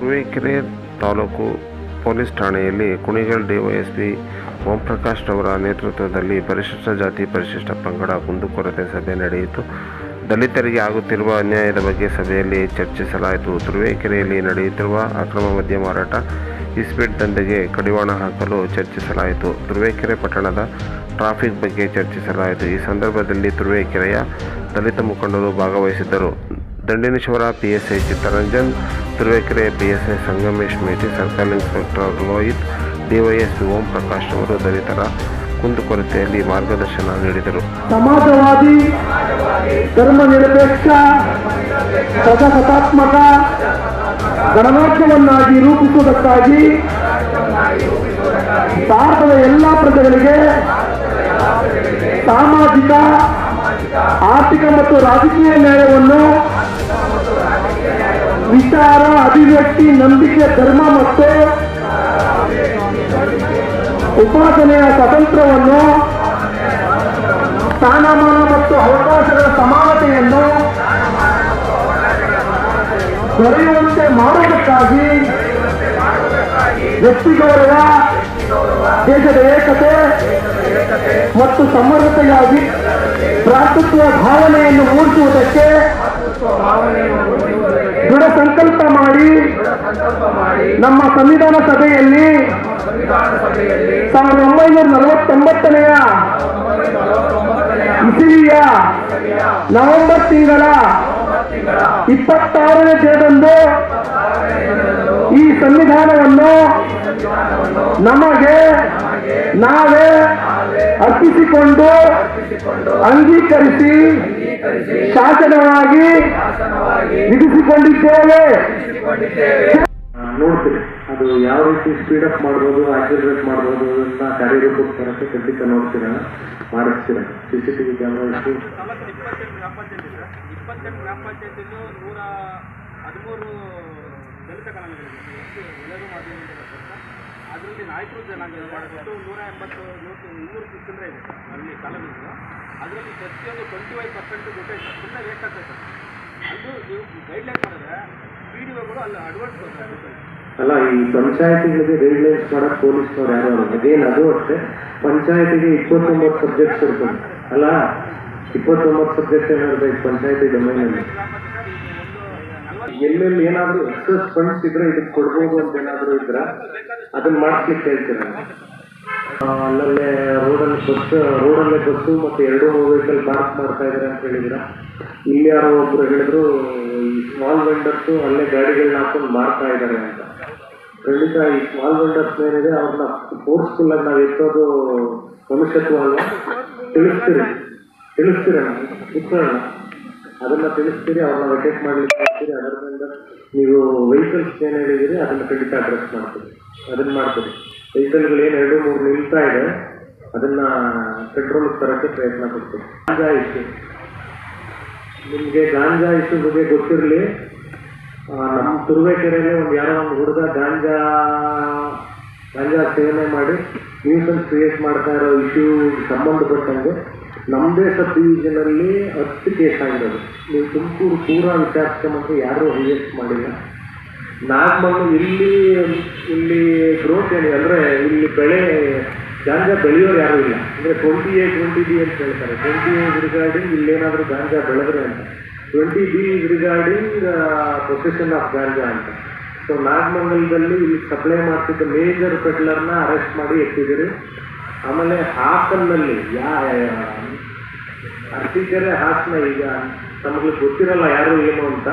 Turuvekere taluk police ಠಾಣೆಯಲ್ಲಿ Kunigal DYSP Omprakash ರವರ ನೇತೃತ್ವದಲ್ಲಿ ಪರಿಶಿಷ್ಟ ಜಾತಿ ಪರಿಶಿಷ್ಟ ಪಂಗಡ ಕುಂದುಕೊರತೆ ಸಭೆ ನಡೆಯಿತು. ದಲಿತರಿಗೆ ಆಗುತ್ತಿರುವ ಅನ್ಯಾಯದ ಬಗ್ಗೆ ಸಭೆಯಲ್ಲಿ ಚರ್ಚಿಸಲಾಯಿತು. ತುರುವೇಕೆರೆಯಲ್ಲಿ ನಡೆಯುತ್ತಿರುವ ಅಕ್ರಮ ಮದ್ಯ ಮಾರಾಟ, ಇಸ್ಪೀಟ್ ದಂಧೆಗೆ ಕಡಿವಾಣ ಹಾಕಲು ಚರ್ಚಿಸಲಾಯಿತು. ತುರುವೇಕೆರೆ ಪಟ್ಟಣದ ಟ್ರಾಫಿಕ್ ಬಗ್ಗೆ ಚರ್ಚಿಸಲಾಯಿತು. ಈ ಸಂದರ್ಭದಲ್ಲಿ ತುರುವೇಕೆರೆಯ ದಲಿತ ಮುಖಂಡರು ಭಾಗವಹಿಸಿದ್ದರು. ದಂಡಿನೇಶ್ವರ ಪಿಎಸ್ಐ ಚಿತ್ತರಂಜನ್, ತುರುವೇಕೆರೆ ಪಿಎಸ್ಐ ಸಂಗಮೇಶ್ ಮೇಟಿ, circle inspector Lohith, DYSP Om Prakash ಅವರು ದಲಿತರ ಕುಂದುಕೊರತೆಯಲ್ಲಿ ಮಾರ್ಗದರ್ಶನ ನೀಡಿದರು. ಸಮಾಜವಾದಿ, ಧರ್ಮ ನಿರಪೇಕ್ಷ, ಪ್ರಜಾಸತ್ತಾತ್ಮಕ ಗಣರಾಜ್ಯವನ್ನಾಗಿ ರೂಪಿಸುವುದಕ್ಕಾಗಿ ಭಾರತದ ಎಲ್ಲ ಪ್ರಜೆಗಳಿಗೆ ಸಾಮಾಜಿಕ, ಆರ್ಥಿಕ ಮತ್ತು ರಾಜಕೀಯ ನ್ಯಾಯವನ್ನು, ವಿಚಾರ, ಅಭಿವ್ಯಕ್ತಿ, ನಂಬಿಕೆ, ಧರ್ಮ ಮತ್ತು ಉಪಾಸನೆಯ ಸ್ವಾತಂತ್ರ್ಯವನ್ನು, ಸ್ಥಾನಮಾನ ಮತ್ತು ಅವಕಾಶಗಳ ಸಮಾನತೆಯನ್ನು ದೊರೆಯುವಂತೆ ಮಾಡುವುದಕ್ಕಾಗಿ ವ್ಯಕ್ತಿ ಗೌರವ, ದೇಶದ ಏಕತೆ ಮತ್ತು ಸಮಗ್ರತೆಗಾಗಿ ಭ್ರಾತೃತ್ವ ಭಾವನೆಯನ್ನು ಮೂಡಿಸುವುದಕ್ಕೆ ದೃಢ ಸಂಕಲ್ಪ ಮಾಡಿ ನಮ್ಮ ಸಂವಿಧಾನ ಸಭೆಯಲ್ಲಿ 1949ನೇ ಇಸವಿಯ ನವೆಂಬರ್ ತಿಂಗಳ 26ನೇ ದಿನದಂದು ಈ ಸಂವಿಧಾನವನ್ನು ನಮಗೆ ನಾವೇ ಅರ್ಪಿಸಿಕೊಂಡು ಅಂಗೀಕರಿಸಿ ಶಾಸನವಾಗಿ ವಿಧಿಸಿಕೊಂಡಿದ್ದೇವೆ. ನೋಡ್ತೀವಿ ಅದು ಯಾವ ರೀತಿ ಸ್ಪೀಡ್ ಅಪ್ ಮಾಡ್ಬೋದು, ಆಕ್ಸಿಲರೇಟ್ ಮಾಡ್ಬೋದು ಅಂತ ಕಾರ್ಯರೂಪಕ್ಕೆ ತರಕ್ಕೆ ಖಂಡಿತ ನೋಡ್ತೀರ, ಮಾಡಿಸ್ತೀರ. CCTV ಕ್ಯಾಮ್ರಾ ಇಟ್ಟು 28 ಗ್ರಾಮ ಪಂಚಾಯತಿಗೂ 113 ದಲಿತ ಕಾಲೋನಿಗಳಿವೆ. ಎಲ್ಲರೂ ಮಾಧ್ಯಮ ಅದರಲ್ಲಿ ನಾಯಕರು ಜನಾಂಗ ಮಾಡಿಬಿಟ್ಟು 180 ಚಿಲ್ಲರೆ ಇದೆ ಅಲ್ಲಿ ಕಾಲೋನಿಗಳು. ಅದರಲ್ಲಿ ಪ್ರತಿಯೊಂದು 25% ಜೊತೆ ಸುಮ್ಮನೆ ವೇಸ್ಟ್ ಆಗ್ತೈತೆ. ಅದು ನೀವು ಗೈಡ್ಲೈನ್ ಮಾಡಿದ್ರೆ PDOಗಳು ಅಲ್ಲಿ ಅಡ್ವಾನ್ಸ್ ಕೊಡ್ತಾರೆ. ಅಲ್ಲ, ಈ ಪಂಚಾಯತಿಗಳಿಗೆ ಗೈಡ್ಲೈನ್ಸ್ ಮಾಡಕ್ಕೆ ಪೊಲೀಸ್ನವ್ರು ಯಾರು ಅದೇನು ಅದು ಅಷ್ಟೇ. ಪಂಚಾಯತಿಗೆ 29 ಸಬ್ಜೆಕ್ಟ್ಸ್ ಇರ್ತದೆ ಅಲ್ಲ, 29 ಸಬ್ಜೆಕ್ಟ್ ಏನಾದ್ರು ಈ ಪಂಚಾಯತಿ ಡೊಮೈನಲ್ಲಿ ಎಲ್ಲೆಲ್ಲಿ ಏನಾದರೂ ಎಕ್ಸಸ್ ಫಂಡ್ಸ್ ಇದ್ರೆ ಇದಕ್ಕೆ ಕೊಡ್ಬೋದು ಅಂತ ಏನಾದರೂ ಇದ್ರೆ ಅದನ್ನ ಮಾಡಿಸ್ಲಿಕ್ಕೆ ಹೇಳ್ತೀರ. ಅಲ್ಲಲ್ಲೇ ರೋಡಲ್ಲೇ ಬಸ್ಸು ಮತ್ತು 2 ವೆಹಿಕಲ್ ಪಾರ್ಕ್ ಮಾಡ್ತಾ ಇದ್ದಾರೆ ಅಂತ ಹೇಳಿದ್ರ. ಇಲ್ಲಿ ಯಾರೋ ಒಬ್ರು ಹೇಳಿದ್ರು ಈ ಸ್ಮಾಲ್ ವೆಂಡರ್ಸು ಅಲ್ಲೇ ಗಾಡಿಗಳನ್ನ ಹಾಕೊಂಡು ಮಾರ್ತಾ ಇದ್ದಾರೆ ಅಂತ. ಖಂಡಿತ ಈ ಸ್ಮಾಲ್ ವೆಂಡರ್ಸ್ ಏನಿದೆ ಅವ್ರನ್ನ ಫೋರ್ಸ್ಫುಲ್ ಆಗಿ ನಾವು ಎತ್ತೋದು ಮನುಷ್ಯತ್ವ ಅಲ್ಲ. ತಿಳಿಸ್ತೀರ ಉತ್ತರಣ ಅದನ್ನ ತಿಳಿಸ್ತೀರಿ, ಅವ್ರನ್ನ ವೆಕೇಟ್ ಮಾಡ್ಲಿಕ್ಕೆ ಹೇಳ್ತೀರಿ. ಅದರಿಂದ ನೀವು ವೆಹಿಕಲ್ಸ್ ಏನು ಹೇಳಿದಿರಿ ಅದನ್ನ ಖಂಡಿತ ಅಡ್ರೆಸ್ ಮಾಡ್ತೀರಿ, ಅದನ್ನ ಮಾಡ್ತೀರಿ. ವೆಹಿಕಲ್ಗಳು ಏನು 2-3 ನಿಲ್ತಾ ಇದೆ ಅದನ್ನ ಕಂಟ್ರೋಲ್ಗೆ ತರಕ್ಕೆ ಪ್ರಯತ್ನ ಪಡ್ತೀವಿ. ಗಾಂಜಾ ಇಶ್ಯೂ, ನಿಮಗೆ ಗಾಂಜಾ ಇಶ್ಯೂ ಬಗ್ಗೆ ಗೊತ್ತಿರಲಿ. ನಮ್ಮ ತುರುವೇಕೆರೆಯಲ್ಲಿ ಯಾರೋ ಒಂದು ಹುಡುಗ ಗಾಂಜಾ ಸೇವನೆ ಮಾಡಿ ನ್ಯೂಸನ್ಸ್ ಕ್ರಿಯೇಟ್ ಮಾಡ್ತಾ ಇರೋ ಇಶ್ಯೂ ಸಂಬಂಧಪಟ್ಟಂಗೆ ನಮ್ಮದೇ ಸಬ್ ಡಿವಿಷನಲ್ಲಿ 10 ಕೇಸ್ ಆಗಿರೋದು. ನೀವು ತುಮಕೂರು ಪೂರಾ ವಿಚಾರಿಸ್ಕೊಂಡ್ರೆ ಯಾರೂ ಹೈಯೆಸ್ಟ್ ಮಾಡಿಲ್ಲ. ನಾಗಮಂಗಲ ಇಲ್ಲಿ ಗ್ರೋತ್ ಏನಿದೆ ಅಂದರೆ ಇಲ್ಲಿ ಗಾಂಜಾ ಬೆಳೆಯೋರು ಯಾರೂ ಇಲ್ಲ. ಅಂದರೆ 20A ಅಂತ ಹೇಳ್ತಾರೆ. 20A ರಿಗಾರ್ಡಿಂಗ್ ಇಲ್ಲೇನಾದರೂ ಗಾಂಜಾ ಬೆಳೆದ್ರೆ ಅಂತ, 20B ರಿಗಾರ್ಡಿಂಗ್ ಪೊಸೆಷನ್ ಆಫ್ ಗಾಂಜಾ ಅಂತ. ಸೊ ನಾಗಮಂಗಲದಲ್ಲಿ ಇಲ್ಲಿ ಸಪ್ಲೈ ಮಾಡ್ತಿದ್ದ ಮೇಜರ್ ಪೆಡ್ಲರ್ನ ಅರೆಸ್ಟ್ ಮಾಡಿ ಎತ್ತಿದ್ದೀರಿ. ಆಮೇಲೆ ಹಾಸನಲ್ಲಿ ಅರಸೀಕೆರೆ ಹಾಸನ ಈಗ ನಮಗೆ ಗೊತ್ತಿರಲ್ಲ ಯಾರು ಏನು ಅಂತ.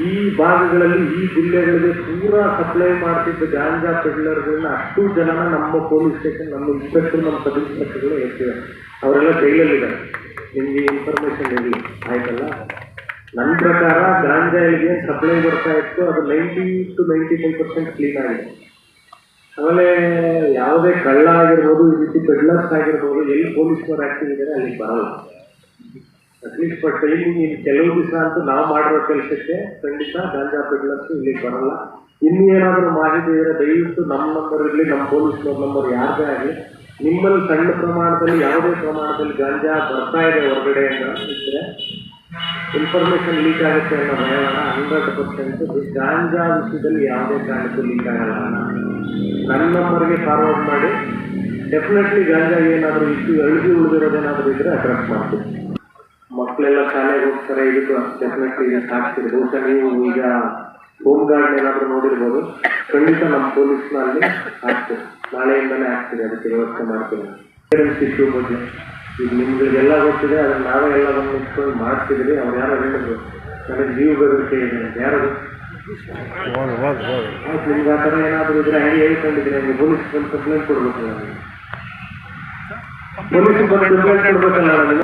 ಈ ಭಾಗಗಳಲ್ಲಿ ಈ ಜಿಲ್ಲೆಗಳಿಗೆ ಪೂರಾ ಸಪ್ಲೈ ಮಾಡ್ತಿದ್ದ ಗಾಂಜಾ ಪೆಡ್ಲರ್ಗಳನ್ನ ಅಷ್ಟು ಜನನ ನಮ್ಮ ಪೊಲೀಸ್ ಸ್ಟೇಷನ್, ನಮ್ಮ ಇನ್ಸ್ಪೆಕ್ಟರ್, ನಮ್ಮ ಸಬ್ ಇನ್ಸ್ಪೆಕ್ಟರ್ಗಳು ಎತ್ತಿದ್ದಾರೆ. ಅವರೆಲ್ಲ ಜೈಲಲ್ಲಿದ್ದಾರೆ. ನಿಮಗೆ ಇನ್ಫಾರ್ಮೇಶನ್ ಇರಲಿ, ಆಯ್ತಲ್ಲ. ನನ್ನ ಪ್ರಕಾರ ಗಾಂಜಾ ಎಲ್ಲಿಗೆ ಸಪ್ಲೈ ಬರ್ತಾ ಇತ್ತು ಅದು 90 to 95% ಕ್ಲೀನ್ ಆಗಿದೆ. ಆಮೇಲೆ ಯಾವುದೇ ಕಳ್ಳ ಆಗಿರ್ಬೋದು, ಈ ರೀತಿ ಪೆಡ್ಲರ್ಸ್ ಆಗಿರ್ಬೋದು, ಎಲ್ಲಿ ಪೊಲೀಸ್ನವ್ರು ಆಕ್ಟಿವ್ ಇದ್ದಾರೆ ಅಲ್ಲಿಗೆ ಬರಲ್ಲ. ಅಟ್ಲೀಸ್ಟ್ ಫಾರ್ ಟೈಮಿಂಗ್ ಇನ್ನು ಕೆಲವು ದಿವಸ ಅಂತೂ ನಾವು ಮಾಡಿರೋ ಕೆಲಸಕ್ಕೆ ಖಂಡಿತ ಗಾಂಜಾ ಪೆಡ್ಲರ್ಸ್ ಇಲ್ಲಿಗೆ ಬರಲ್ಲ. ಇನ್ನೇನಾದರೂ ಮಾಹಿತಿ ಇದ್ದರೆ ದಯವಿಟ್ಟು ನಮ್ಮ ನಂಬರ್ ಇರಲಿ, ನಮ್ಮ ಪೊಲೀಸ್ನವ್ರ ನಂಬರ್ ಯಾರದೇ ಆಗಲಿ, ನಿಮ್ಮಲ್ಲಿ ಸಣ್ಣ ಪ್ರಮಾಣದಲ್ಲಿ ಯಾವುದೇ ಪ್ರಮಾಣದಲ್ಲಿ ಗಾಂಜಾ ಬರ್ತಾ ಇದೆ ಹೊರಗಡೆ ಅಂತ ಇದ್ದರೆ ಇನ್ಫಾರ್ಮೇಶನ್ ಲೀಕ್ ಆಗುತ್ತೆ ಅನ್ನೋ ಭಯವನ್ನು 100% ಗಾಂಜಾ ವಿಷಯದಲ್ಲಿ ಯಾವುದೇ ಕಾರಣಕ್ಕೂ ಲೀಕ್ ಆಗಲ್ಲ. ನನ್ನ ನಂಬರ್ಗೆ ಫಾರ್ವರ್ಡ್ ಮಾಡಿ ಡೆಫಿನೆಟ್ಲಿ ಗಾಂಜಾ ಏನಾದರೂ ಇಶ್ಯೂ ಉಳಿದಿರೋದೇನಾದರೂ ಇದ್ರೆ ಅಡ್ರೆಸ್ ಮಾಡ್ತೀವಿ. ಮಕ್ಕಳೆಲ್ಲ ಶಾಲೆಗೆ ಹೋಗ್ತಾರೆ, ಇದಕ್ಕೆ ಡೆಫಿನೆಟ್ಲಿ ಇದಕ್ಕೆ ಹಾಕ್ತೀರಿ. ಬಹುಶಃ ನೀವು ಈಗ ಹೋಮ್ ಗಾರ್ಡ್ ಏನಾದರೂ ನೋಡಿರ್ಬೋದು, ಖಂಡಿತ ನಮ್ಮ ಪೊಲೀಸ್ನ ಅಲ್ಲಿ ಹಾಕ್ತೀವಿ, ನಾಳೆಯಿಂದಲೇ ಹಾಕ್ತೀವಿ, ಅದಕ್ಕೆ ವ್ಯವಸ್ಥೆ ಮಾಡ್ತೀವಿ. ಪೇರೆಂಟ್ಸ್ ಇಶ್ಯೂ ಬಗ್ಗೆ ಈಗ ನಿಮ್ಗಳಿಗೆಲ್ಲ ಗೊತ್ತಿದೆ, ಅದನ್ನ ನಾವೇ ಎಲ್ಲ ಬಂದು ನಿಂತ್ಕೊಂಡು ಮಾಡ್ತಿದ್ರಿ. ಅವ್ರು ಯಾರು ಹೇಳಿದ್ರು ನನಗೆ ಜೀವ ಬೆದರಿಕೆ ಇದೆ ಅಂತ, ಯಾರು ಆಯ್ತು ನಿಮ್ಗೆ ಆ ಥರ ಏನಾದರೂ ಇದ್ರೆ ಹೇಗೆ ಹೇಳ್ಕೊಂಡಿದ್ರೆ ನೀವು ಪೊಲೀಸ್ ಬಂದು ಕಂಪ್ಲೇಂಟ್ ಕೊಡ್ಬೇಕಲ್ಲ, ಪೊಲೀಸ್ ಬಂದು ಕಂಪ್ಲೇಂಟ್ ಕೊಡ್ಬೇಕಲ್ಲ. ನನಗೆ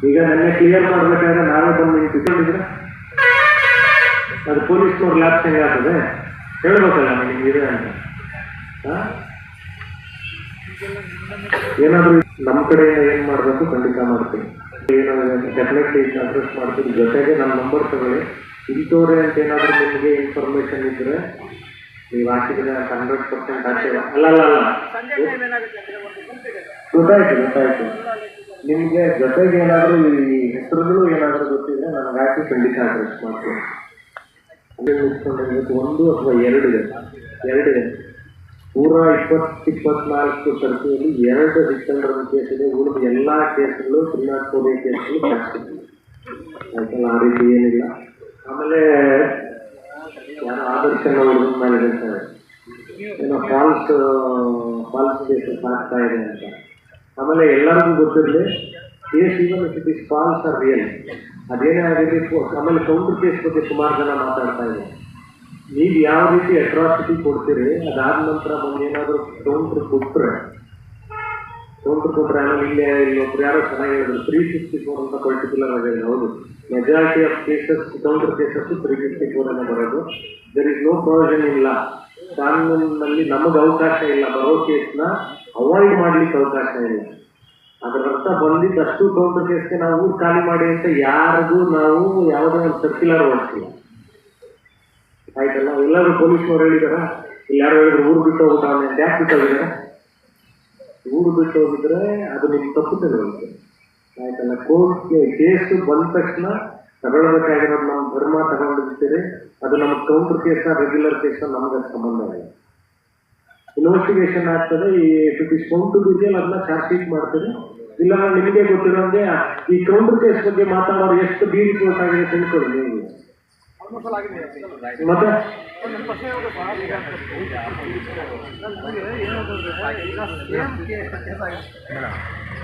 ಈಗ ನೆನ್ನೆ ಕ್ಲಿಯರ್ ಮಾಡ್ಬೇಕಾದ್ರೆ ನಾವೇ ಬಂದು ನಿಂತ್ಕೊಂಡಿದ್ರೆ ಅದು ಪೊಲೀಸ್ನವ್ರು ಲ್ಯಾಬ್ಸ್ ಹೆಂಗಾಗ್ತದೆ ಹೇಳ್ಬೇಕಲ್ಲ ನಿಮ್ಗೆ ಇದೆ ಅಂತ. ಏನಾದರೂ ನಮ್ಮ ಕಡೆಯಿಂದ ಏನು ಮಾಡಬೇಕು ಖಂಡಿತ ಮಾಡ್ತೀವಿ. ಏನಾದರೂ ಡೆಫಿನೆಟ್ಲಿ ಅಡ್ರೆಸ್ ಮಾಡ್ತೀವಿ. ಜೊತೆಗೆ ನನ್ನ ನಂಬರ್ ತಗೊಳ್ಳಿ, ಇಂಥವ್ರೆ ಅಂತ ಏನಾದರೂ ನಿಮಗೆ ಇನ್ಫಾರ್ಮೇಶನ್ ಇದ್ದರೆ ನೀವು ಹಾಕಿದ್ರೆ 100% ಹಾಕ್ತೀರ. ಅಲ್ಲ ಗೊತ್ತಾಯ್ತು. ನಿಮಗೆ ಜೊತೆಗೆ ಏನಾದರೂ ಈ ಹೆಸರುಗಳು ಏನಾದರೂ ಗೊತ್ತಿದ್ರೆ ನನಗೆ ಹಾಕಿ ಖಂಡಿತ ಅಡ್ರೆಸ್ ಮಾಡ್ತೀನಿ. ಒಂದು ಅಥವಾ ಎರಡಿದೆ ಪೂರ 20-24 ಸರ್ತಿಯಲ್ಲಿ 2 ಡಿಸೆಂಬರ್ ಕೇಸ್ ಇದೆ. ಉಳಿದ ಎಲ್ಲ ಕೇಸ್ಗಳು ಶ್ರೀನಾಥ್ ಕೇಸ್ಗಳು ಜಾಸ್ತಿ ಆಯ್ತಲ್ಲ, ಆ ರೀತಿ ಏನಿಲ್ಲ. ಆಮೇಲೆ ಯಾರೋ ಆದರ್ಶನ ಹುಡುಗನ ಮೇಲೆ ಹೇಳ್ತಾರೆ ಏನೋ ಫಾಲ್ಸ್ ಕೇಸಸ್ ಆಗ್ತಾ ಇದೆ ಅಂತ. ಆಮೇಲೆ ಎಲ್ಲರಿಗೂ ಗೊತ್ತಿರಲಿ case even it is false or real, ಅದೇನೇ ಆಗಿರಲಿ. ಆಮೇಲೆ ಕೌಂಟರ್ ಕೇಸ್ ಬಗ್ಗೆ ಸುಮಾರು ಜನ ಮಾತಾಡ್ತಾ ಇದೆ. ನೀವು ಯಾವ ರೀತಿ ಅಟ್ರಾಸಿಟಿ ಕೊಡ್ತೀರಿ, ಅದಾದ ನಂತರ ಏನಾದರೂ ಕೌಂಟ್ರ್ ಕೊಟ್ಟರೆ ಆಮೇಲೆ ಇಲ್ಲೊಬ್ರು ಯಾರೋ ಚೆನ್ನಾಗಿ ಹೇಳಿದ್ರು 354 ಅಂತ ಪರ್ಟಿಕ್ಯುಲರ್ ಆಗಿ. ಹೌದು, majority of cases counter cases 354 ಬರೋದು. ದರ್ ಇಸ್ ನೋ ಪ್ರೊವಿಷನ್ ಇಲ್ಲ ಕಾನೂನಿನಲ್ಲಿ, ನಮಗೆ ಅವಕಾಶ ಇಲ್ಲ ಬರೋ ಕೇಸ್ನ ಅವಾಯ್ಡ್ ಮಾಡ್ಲಿಕ್ಕೆ ಅವಕಾಶ ಇಲ್ಲ. ಅದರ ಅರ್ಥ ಬಂದಿದ್ದಷ್ಟು ಕೌಂಟರ್ ಕೇಸ್ಗೆ ನಾವು ಊರು ಖಾಲಿ ಮಾಡಿ ಅಂತ ಯಾರಿಗೂ ನಾವು ಯಾವುದೇ ಒಂದು ಸರ್ಕ್ಯುಲರ್ ಹೊರಡ್ತಿಲ್ಲ. ಆಯ್ತಲ್ಲ, ಎಲ್ಲರೂ ಪೊಲೀಸ್ನವ್ರು ಹೇಳಿದಾರ, ಇಲ್ಲಿ ಯಾರು ಹೇಳಿದ್ರು ಊರು ಬಿಟ್ಟು ಹೋಗ್ತಾನೆ ಅಂತ. ಯಾಕೆ ಬಿಟ್ಟು ಹೋಗಿದಾರೆ? ಊರು ಬಿಟ್ಟು ಹೋಗಿದ್ರೆ ಅದು ನಿಮ್ಗೆ ತಪ್ಪು ತಗೊಳ್ಳುತ್ತೆ. ಆಯ್ತಲ್ಲ, ಕೋರ್ಟ್ ಕೇಸು ಬಂದ ತಕ್ಷಣ ತಗೊಳ್ಬೇಕಾಗಿರೋದು ನಮ್ಮ ಧರ್ಮ ತಗೊಂಡಿರ್ತೀರಿ. ಅದು ನಮಗೆ ಕೌಂಟರ್ ಕೇಸ ರೆಗ್ಯುಲರ್ ಕೇಸ ನಮಗೆ ಸಂಬಂಧ ಇಲ್ಲ. ಇನ್ವೆಸ್ಟಿಗೇಷನ್ ಆಗ್ತದೆ. ಈ it is count to bill ಅದನ್ನ ಚಾರ್ಜ್ ಶೀಟ್ ಮಾಡ್ತೀರಿ. ಇಲ್ಲ ನಿಮಗೆ ಗೊತ್ತಿರೋಂಗೆ ಈ ಕೌಂಟರ್ ಕೇಸ್ ಬಗ್ಗೆ ಮಾತಾಡೋರು ಎಷ್ಟು ಬಿ ರಿಪೋರ್ಟ್ ಆಗಿದೆ ತಿಳ್ಕೊಳ್ಳಿ ನೀವು. ಮತ್ತೆ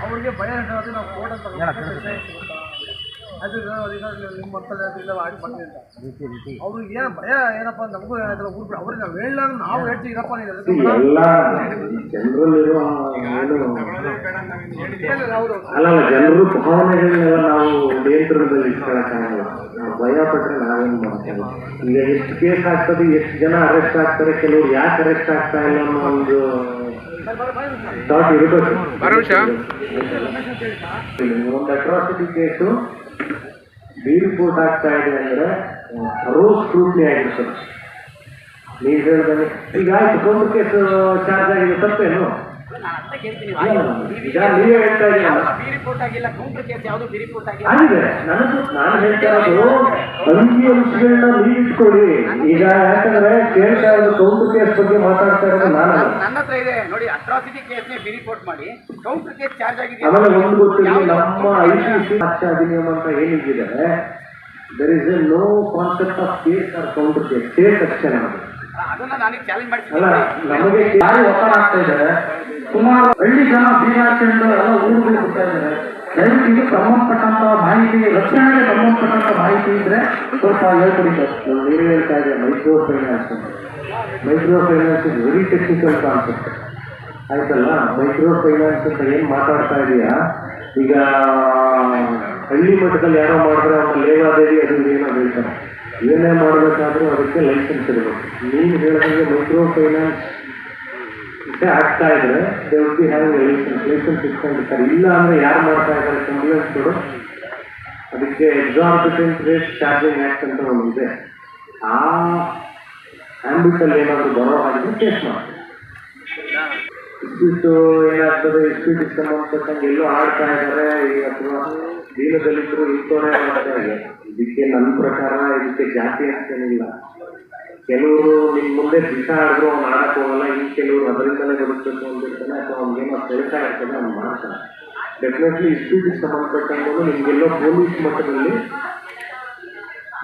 ಅವ್ರಿಗೆ ಭಯ ನಾವು ಕೋರ್ಟ್ ಅಂತ ಅದು ನಿಮ್ಮ ಮಕ್ಕಳ ಅವ್ರಿಗೆ ಏನು ಭಯ ಏನಪ್ಪ ನಮಗೂ ಊರು ಅವ್ರಿಗೆ ನಾವು ಹೇಳಿಲ್ಲ ನಾವು ಹೇಳ್ತೀವಿ ಇರಪ್ಪ ಎಲ್ಲ ಜನರಲ್ಲಿರುವ ಜನರು ಭಾವನೆಗಳನ್ನೆಲ್ಲ ನಾವು ನಿಯಂತ್ರಣದಲ್ಲಿ ಇಟ್ಕೊಳ್ಳೋಕ್ಕಾಗಲ್ಲ. ನಾವು ಭಯ ಪಟ್ಟರೆ ನಾವೇನು ಮಾಡ್ತೇವೆ. ಈಗ ಎಷ್ಟು ಕೇಸ್ ಆಗ್ತದೆ, ಎಷ್ಟು ಜನ ಅರೆಸ್ಟ್ ಆಗ್ತಾರೆ, ಕೆಲವರು ಯಾಕೆ ಅರೆಸ್ಟ್ ಆಗ್ತಾ ಇಲ್ಲ ಅನ್ನೋ ಒಂದು ಥಾಟ್ ಇರಬೇಕು. ಒಂದು ಅಟ್ರಾಸಿಟಿ ಕೇಸು ಬಿ ರಿಪೋರ್ಟ್ ಆಗ್ತಾ ಇದೆ ಅಂದರೆ ರೋಸ್ ಸ್ಕ್ರೂಟ್ನಿ ಆಗಿರ್ತದೆ. ನೀವು ಹೇಳಿದ್ರೆ ಈಗ ಆಯ್ತು ಕೌಂಟರ್ ಕೇಸ್ ಚಾರ್ಜ್ ಆಗಿದೆ, ತಪ್ಪೇನು? ಈಗ ನೀವೇ ಹೇಳ್ತಾ ಇದ್ದೀರಾ ಆಗಿದೆ. ನಾನು ಹೇಳ್ತಾ ಇರೋದು ಅಂಕಿಅಂಶಗಳನ್ನ ನೀವು ಇಟ್ಕೊಳ್ಳಿ. ಈಗ ಯಾಕಂದ್ರೆ ಕೇಳ್ತಾ ಇರೋದು ಕೌಂಟರ್ ಕೇಸ್ ಬಗ್ಗೆ ಮಾತಾಡ್ತಾ ಇರೋದು ನಾನು. ಆಮೇಲೆ ಒಂದು ಗೊತ್ತಿರಲಿ, ನಮ್ಮ IPC ಅಧಿನಿಯಮ ಅಂತ ಏನಿದೆ, there is a no concept of case or counter case. Case ಅಷ್ಟೇ ನಮಗೆ. ಅಲ್ಲ, ನಮಗೆ ಯಾರು ಒತ್ತಡ ಆಗ್ತಾ ಇದ್ದಾರೆ, ಸುಮಾರು ಹಳ್ಳಿ ಜನ ಬೀಗಾಡ್ಕೊಂಡು ಎಲ್ಲ ಊರುಗಳು ಬರ್ತಾ ಇದ್ದಾರೆ. ದಯವಿಟ್ಟು ಇದು ಸಂಬಂಧಪಟ್ಟಂತ ಮಾಹಿತಿ, ರಕ್ಷಣೆಗೆ ಸಂಬಂಧಪಟ್ಟಂತ ಮಾಹಿತಿ ಇದ್ರೆ ಸ್ವಲ್ಪ ಹೇಳ್ಕೊಡಿ ಸರ್. ನೀವು ಹೇಳ್ತಾ ಇದ್ದೀರಾ micro finance is very technical concept. ಆಯ್ತಲ್ಲ, ಮೈಕ್ರೋ ಫೈನಾನ್ಸ್ ಅಂತ ಏನು ಮಾತಾಡ್ತಾ ಇದೆಯಾ, ಈಗ ಹಳ್ಳಿ ಮಟ್ಟದಲ್ಲಿ ಯಾರೋ ಮಾಡಿದ್ರೆ ಅವ್ರ ಲೇವಾದೇವಿ ಅದು ಏನೋ ಹೇಳ್ತಾರೆ. ಏನೇ ಮಾಡಬೇಕಾದ್ರೂ ಅದಕ್ಕೆ ಲೈಸೆನ್ಸ್ ಇರಬೇಕು. ನೀನು ಹೇಳಿದಂಗೆ ಮೈಕ್ರೋ ಫೈನಾನ್ಸ್ ಆಗ್ತಾ ಇದ್ರೆ they would be having license ಇಟ್ಕೊಂಡಿರ್ತಾರೆ. ಇಲ್ಲ ಅಂದರೆ ಯಾರು ಮಾಡ್ತಾ ಇದ್ದಾರೆ ಕಂಪ್ಲೇಂಟ್ಸ್ಗಳು, ಅದಕ್ಕೆ ಎಕ್ಸಾರ್ಬಿಟೆಂಟ್ ರೇಟ್ ಚಾರ್ಜಿಂಗ್ ಆ್ಯಕ್ಟ್ ಅಂತ ಒಂದಿದೆ. ಆ ಆಂಬಿಟಲ್ಲಿ ಏನಾದರೂ ಬರೋ ಹಾಗೆ ಕೇಸ್ ಮಾಡ್ತೀವಿ. ಇಷ್ಟಿಷ್ಟು ಏನಾಗ್ತದೆ, ಇಷ್ಟಿಟ್ಟು ಸಂಬಂಧಪಟ್ಟಂಗೆ ಎಲ್ಲೋ ಆಡ್ತಾ ಇದ್ದಾರೆ ಈಗ, ಅಥವಾ ದೀನದಲ್ಲಿದ್ರು ಇಂಥವರೇ ಮಾಡ್ತಾ ಇದೆ. ಇದಕ್ಕೆ ನನ್ನ ಪ್ರಕಾರ ಇದಕ್ಕೆ ಜಾತಿ ಅಂತೇನಿಲ್ಲ. ಕೆಲವರು ನಿಮ್ ಮುಂದೆ ದಿಶ ಆಡಿದ್ರು ಅವ್ನು ಆಡಕ್ ಹೋಗಲ್ಲ, ಇನ್ನು ಕೆಲವರು ಅದರಿಂದಲೇ ಬದುಕಬೇಕು ಅಂದಿರ್ತಾನೆ, ಅಥವಾ ಅವ್ನಿಗೇನೋ ಕೆಲಸ ಇರ್ತದೆ ಅವ್ನು ಮಾಡ್ತಾನೆ. ಡೆಫಿನೆಟ್ಲಿ ಇಷ್ಟಿಗೆ ಸಂಬಂಧಪಟ್ಟಂಗೂ ನಿಮ್ಗೆಲ್ಲೋ ಪೊಲೀಸ್ ಮಟ್ಟದಲ್ಲಿ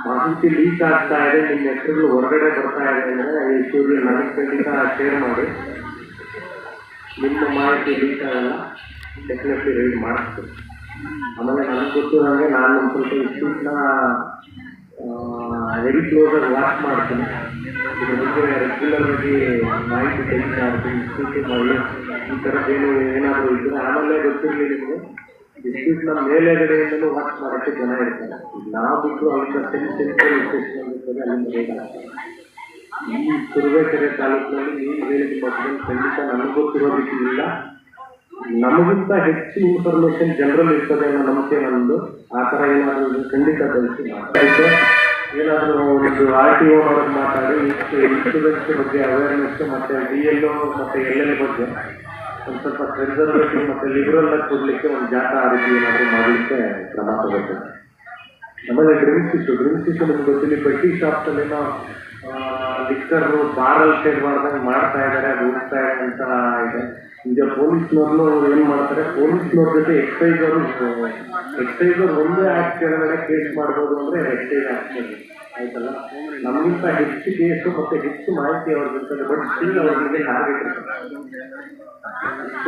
ಮಾಹಿತಿ ಲೀಕ್ ಆಗ್ತಾ ಇದೆ, ನಿಮ್ಮ ಹೆಸರುಗಳು ಹೊರಗಡೆ ಬರ್ತಾ ಇದೆ ಅಂದರೆ ಈ ಇಶ್ಯೂಗೆ ನನಗೆ ಖಂಡಿತ ಶೇರ್ ಮಾಡಿ. ನಿಮ್ಮ ಮಾಹಿತಿ ಲೀಕ್ ಆಗಲ್ಲ, ಡೆಫಿನೆಟ್ಲಿ ರೈಡ್ ಮಾಡಿಸ್ತೀವಿ. ಆಮೇಲೆ ನನಗೆ ಗೊತ್ತಿರೋಂಗೆ ನಾನು ಒಂದು ಸ್ವಲ್ಪ ಇಶ್ಯೂಸ್ನ ವೆರಿ ಕ್ಲೋಸಾಗಿ ವಾಚ್ ಮಾಡ್ತೀನಿ. ಇದ್ರ ಬಗ್ಗೆ ರೆಗ್ಯುಲರ್ ಆಗಿ ಮಾಹಿತಿ ತೆಗಿತಾ ಇರ್ತೀನಿ. ಇನ್ಸ್ಟಿಟ್ಯೂಟ್ ಮಾಡಿ ಈ ಥರದ್ದೇನು ಏನಾದರೂ ಇದ್ರೆ ಆಮೇಲೆ ಗೊತ್ತಿರಲಿ ನಿಮಗೆ, ಇನ್ಸ್ಟಿಟ್ಯೂಟ್ನ ಮೇಲೆಗಡೆಯಿಂದಲೂ ವಾಚ್ ಮಾಡೋಕ್ಕೆ ಜನ ಇರ್ತಾರೆ. ನಾವು ಬಿಟ್ಟು ಅಲ್ಲಿಂದ ಸೆನ್ಸಿಟಿವ್ ವಿಶೇಷ ಇರ್ತದೆ, ಅಲ್ಲಿಂದ ಬೇಕಾಗ್ತದೆ. ಈ ತುರುವೇಕೆರೆ ತಾಲೂಕಿನಲ್ಲಿ ನೀವು ಹೇಳಿದ ಬಗ್ಗೆ ಖಂಡಿತ ನನಗೆ ಗೊತ್ತಿರೋದಕ್ಕಿಲ್ಲ, ನಮಗಿಂತ ಹೆಚ್ಚು ಇನ್ಫಾರ್ಮೇಶನ್ ಜನರಲ್ ಇರ್ತದೆ ಅನ್ನೋ ನಂಬಿಕೆ ನಮ್ಮದು. ಆ ಥರ ಏನಾದರೂ ಖಂಡಿತ ತಿಳಿಸಿ ಮಾತಾಡಿದ್ದು, ಏನಾದರೂ ಒಂದು RTO ಅವ್ರಿಗೆ ಮಾತಾಡಿ ಇನ್ಶೂರೆನ್ಸ್ ಬಗ್ಗೆ ಅವೇರ್ನೆಸ್ ಮತ್ತು DLO ಮತ್ತು LL ಬಗ್ಗೆ ಒಂದು ಸ್ವಲ್ಪ ಕನ್ಸರ್ವೇಟಿವ್ ಮತ್ತು ಲಿಬರಲ್ ಆಗಿ ಕೊಡಲಿಕ್ಕೆ ಒಂದು ಜಾಥಾ ಆ ರೀತಿ ಏನಾದರೂ ಮಾಡಲಿಕ್ಕೆ ಕ್ರಮ ತಗೋಬೇಕು. ಆಮೇಲೆ ಡ್ರಿಂಕ್ಸ್ ಇಶ್ಯೂ ನಿಮ್ಗೆ ಗೊತ್ತಿಲ್ಲ, ಬಟ್ಟಿ ಶಾಪ್ಸಲ್ಲೇನೋ ಲಿಕ್ಕರು ಬಾರಲ್ಲಿ ಸೇಲ್ ಮಾಡ್ದಂಗೆ ಮಾಡ್ತಾ ಇದ್ದಾರೆ, ಅದು ಹೋಗ್ತಾ ಇದೆ ಅಂತ ಇದೆ. ಈಗ ಪೊಲೀಸ್ನವ್ರನ್ನು ಏನು ಮಾಡ್ತಾರೆ, ಪೊಲೀಸ್ನವ್ರ ಜೊತೆ ಎಕ್ಸೈಸರ್ ಒಂದೇ ಆ್ಯಕ್ಟ್ ಕೆಳಗಡೆ ಕೇಸ್ ಮಾಡ್ಬೋದು ಅಂದರೆ ಎಕ್ಸೈಸ್ ಆಗ್ತದೆ, ಆಯ್ತಲ್ಲ. ನಮಗಿಂತ ಹೆಚ್ಚು ಕೇಸು ಮತ್ತು ಹೆಚ್ಚು ಮಾಹಿತಿ ಅವ್ರಿಗೆ ಇರ್ತದೆ, ಬಟ್ ಸ್ಟಿಲ್ ಅವ್ರಿಗೆ ಟಾರ್ಗೆಟ್ ಇರ್ತದೆ.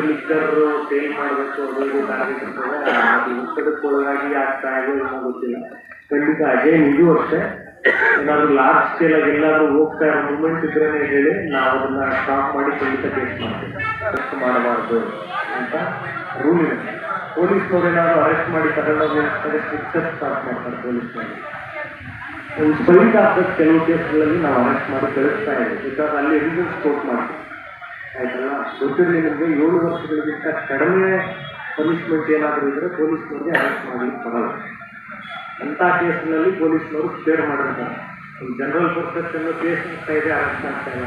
ಲಿಕ್ಕರು ಸೇಲ್ ಮಾಡಬೇಕು ಅವ್ರಿಗೆ ಟಾರ್ಗೆಟ್ ಇರ್ತದೆ. ಅದು ಒತ್ತಡಕ್ಕೊಳಗಾಗಿ ಆಗ್ತಾ ಇದೆ ಏನೋ ಗೊತ್ತಿಲ್ಲ. ಖಂಡಿತ ಅಗೇನ್ ಇದು ಅಷ್ಟೇ, ಏನಾದರೂ ಲಾರ್ಜ್ ಸ್ಕೇಲಾಗಿ ಎಲ್ಲಾದರೂ ಹೋಗ್ತಾ ಇರೋ ಮೂಮೆಂಟ್ ಇದ್ರೇ ಹೇಳಿ, ನಾವು ಅದನ್ನು ಸ್ಟಾಪ್ ಮಾಡಿ ಖಂಡಿತ ಕೇಸ್ ಮಾಡ್ತೀವಿ. ಅರೆಸ್ಟ್ ಮಾಡಬಾರ್ದು ಅಂತ ರೂಲ್ ಇದೆ. ಪೊಲೀಸ್ನವ್ರು ಏನಾದರೂ ಅರೆಸ್ಟ್ ಮಾಡಿ ತಗೊಂಡೋಗಿ ಸ್ಟ್ರಿಕ್ಟೆಸ್ಟ್ ಸ್ಟಾಪ್ ಮಾಡ್ತಾರೆ ಪೊಲೀಸ್ನವರು. ಒಂದು ಸ್ಪೈಟ್ ಆಗ್ತದೆ ಕೆಲವು ಕೇಸ್ಗಳಲ್ಲಿ ನಾವು ಅರೆಸ್ಟ್ ಮಾಡಿ ಕಳಿಸ್ತಾ ಇದ್ದೀವಿ, ಬಿಕಾಸ್ ಅಲ್ಲಿ ಎವಿಡೆನ್ಸ್ ಕೋರ್ಟ್ ಮಾಡ್ತೀವಿ, ಆಯ್ತಲ್ಲ. ಗೊತ್ತಿರಲಿ ನಿಮಗೆ 7 ವರ್ಷಗಳಿಗಿಂತ ಕಡಿಮೆ ಪನಿಷ್ಮೆಂಟ್ ಏನಾದರೂ ಇದ್ದರೆ ಪೊಲೀಸ್ನವ್ರಿಗೆ ಅರೆಸ್ಟ್ ಮಾಡಲಿಕ್ಕೆ ಬರಲ್ಲ. ಅಂಥ ಕೇಸ್ನಲ್ಲಿ ಪೊಲೀಸ್ನವರು ಸ್ಟೇರ್ ಮಾಡಿರ್ತಾರೆ. ಜನರಲ್ ಪರ್ಸೆಪ್ಷನ್ ಕೇಸ್ ಆಗ್ತಾ ಇದೆ, ಅರೆಸ್ಟ್ ಆಗ್ತಾ ಇಲ್ಲ,